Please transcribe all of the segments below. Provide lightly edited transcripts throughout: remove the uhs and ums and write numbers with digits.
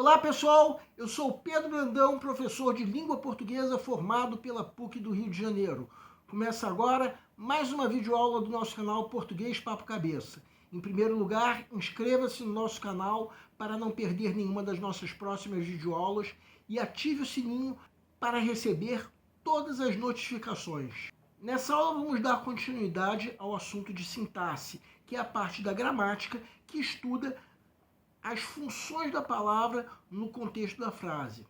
Olá pessoal, eu sou o Pedro Brandão, professor de língua portuguesa formado pela PUC do Rio de Janeiro. Começa agora mais uma videoaula do nosso canal Português Papo Cabeça. Em primeiro lugar, inscreva-se no nosso canal para não perder nenhuma das nossas próximas videoaulas e ative o sininho para receber todas as notificações. Nessa aula vamos dar continuidade ao assunto de sintaxe, que é a parte da gramática que estuda as funções da palavra no contexto da frase.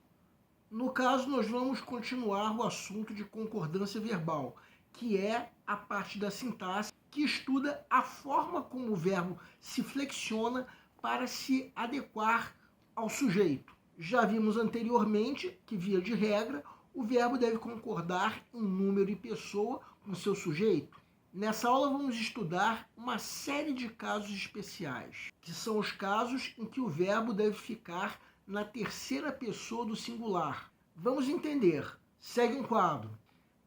No caso, nós vamos continuar o assunto de concordância verbal, que é a parte da sintaxe que estuda a forma como o verbo se flexiona para se adequar ao sujeito. Já vimos anteriormente que, via de regra, o verbo deve concordar em número e pessoa com seu sujeito. Nessa aula vamos estudar uma série de casos especiais, que são os casos em que o verbo deve ficar na terceira pessoa do singular. Vamos entender. Segue um quadro.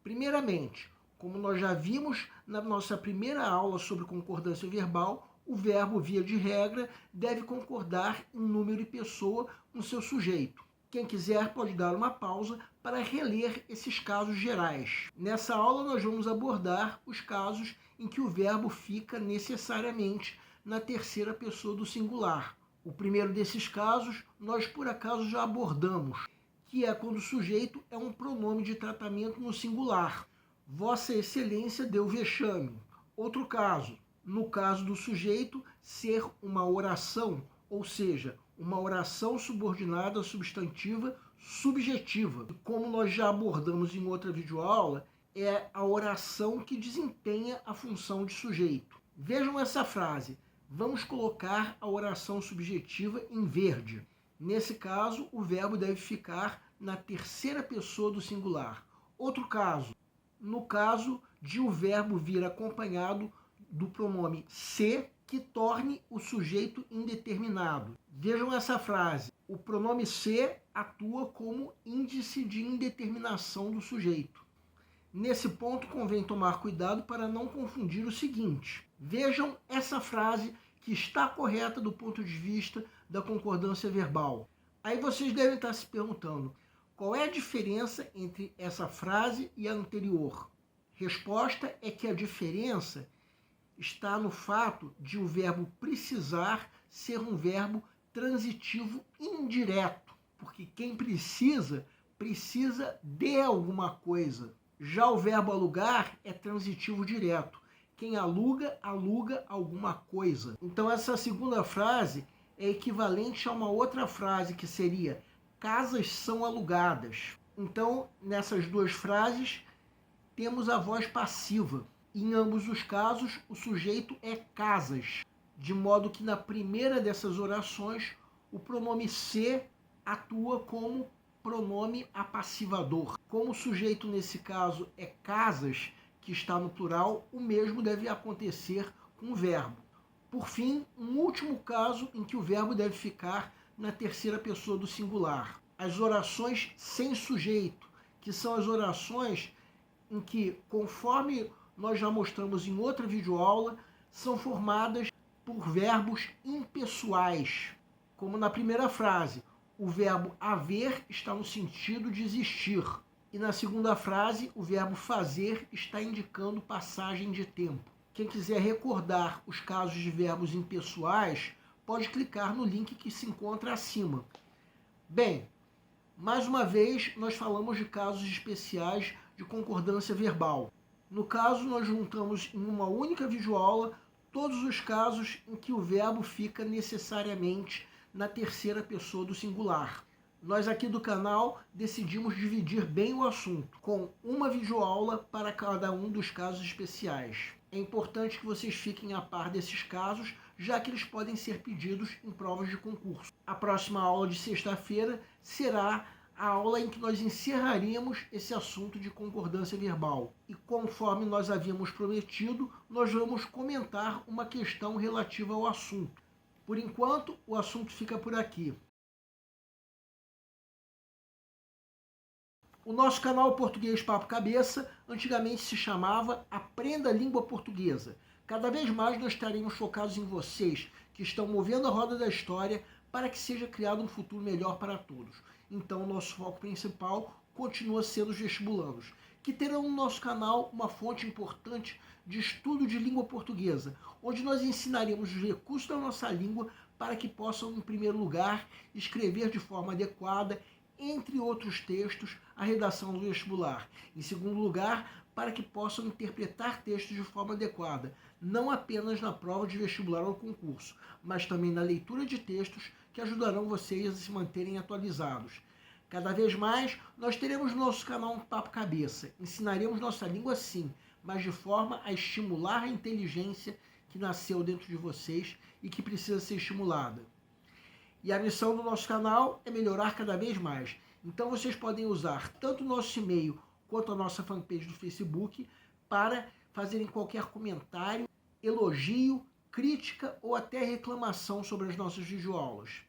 Primeiramente, como nós já vimos na nossa primeira aula sobre concordância verbal, o verbo, via de regra, deve concordar em número e pessoa com seu sujeito. Quem quiser pode dar uma pausa para reler esses casos gerais. Nessa aula nós vamos abordar os casos em que o verbo fica necessariamente na terceira pessoa do singular. O primeiro desses casos nós por acaso já abordamos, que é quando o sujeito é um pronome de tratamento no singular. Vossa Excelência deu vexame. Outro caso, no caso do sujeito ser uma oração, ou seja, uma oração subordinada substantiva subjetiva. Como nós já abordamos em outra videoaula, é a oração que desempenha a função de sujeito. Vejam essa frase. Vamos colocar a oração subjetiva em verde. Nesse caso, o verbo deve ficar na terceira pessoa do singular. Outro caso, no caso de o verbo vir acompanhado do pronome se, que torne o sujeito indeterminado. Vejam essa frase. O pronome se atua como índice de indeterminação do sujeito. Nesse ponto, convém tomar cuidado para não confundir o seguinte. Vejam essa frase que está correta do ponto de vista da concordância verbal. Aí vocês devem estar se perguntando, qual é a diferença entre essa frase e a anterior? Resposta é que a diferença está no fato de o verbo precisar ser um verbo transitivo indireto, porque quem precisa de alguma coisa. Já o verbo alugar é transitivo direto. Quem aluga, aluga alguma coisa. Então essa segunda frase é equivalente a uma outra frase que seria casas são alugadas. Então, nessas duas frases, temos a voz passiva. Em ambos os casos, o sujeito é casas, de modo que na primeira dessas orações, o pronome se atua como pronome apassivador. Como o sujeito nesse caso é casas, que está no plural, o mesmo deve acontecer com o verbo. Por fim, um último caso em que o verbo deve ficar na terceira pessoa do singular. As orações sem sujeito, que são as orações em que, conforme nós já mostramos em outra videoaula, são formadas por verbos impessoais. Como na primeira frase, o verbo haver está no sentido de existir. E na segunda frase, o verbo fazer está indicando passagem de tempo. Quem quiser recordar os casos de verbos impessoais, pode clicar no link que se encontra acima. Bem, mais uma vez, nós falamos de casos especiais de concordância verbal. No caso, nós juntamos em uma única videoaula todos os casos em que o verbo fica necessariamente na terceira pessoa do singular. Nós aqui do canal decidimos dividir bem o assunto, com uma videoaula para cada um dos casos especiais. É importante que vocês fiquem a par desses casos, já que eles podem ser pedidos em provas de concurso. A próxima aula de sexta-feira será a aula em que nós encerraríamos esse assunto de concordância verbal. E conforme nós havíamos prometido, nós vamos comentar uma questão relativa ao assunto. Por enquanto, o assunto fica por aqui. O nosso canal Português Papo Cabeça antigamente se chamava Aprenda a Língua Portuguesa. Cada vez mais nós estaremos focados em vocês, que estão movendo a roda da história para que seja criado um futuro melhor para todos. Então, o nosso foco principal continua sendo os vestibulandos, que terão no nosso canal uma fonte importante de estudo de língua portuguesa, onde nós ensinaremos os recursos da nossa língua para que possam, em primeiro lugar, escrever de forma adequada, entre outros textos, a redação do vestibular. Em segundo lugar, para que possam interpretar textos de forma adequada, não apenas na prova de vestibular ou concurso, mas também na leitura de textos que ajudarão vocês a se manterem atualizados. Cada vez mais, nós teremos no nosso canal um Papo Cabeça. Ensinaremos nossa língua sim, mas de forma a estimular a inteligência que nasceu dentro de vocês e que precisa ser estimulada. E a missão do nosso canal é melhorar cada vez mais. Então vocês podem usar tanto o nosso e-mail quanto a nossa fanpage do Facebook para fazerem qualquer comentário, elogio, crítica ou até reclamação sobre as nossas videoaulas.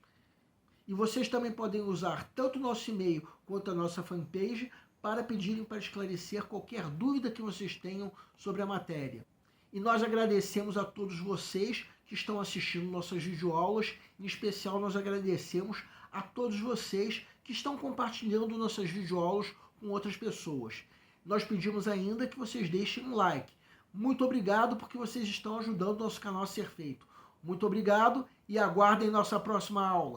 E vocês também podem usar tanto o nosso e-mail quanto a nossa fanpage para pedirem para esclarecer qualquer dúvida que vocês tenham sobre a matéria. E nós agradecemos a todos vocês que estão assistindo nossas videoaulas, em especial nós agradecemos a todos vocês que estão compartilhando nossas videoaulas com outras pessoas. Nós pedimos ainda que vocês deixem um like. Muito obrigado porque vocês estão ajudando o nosso canal a ser feito. Muito obrigado e aguardem nossa próxima aula.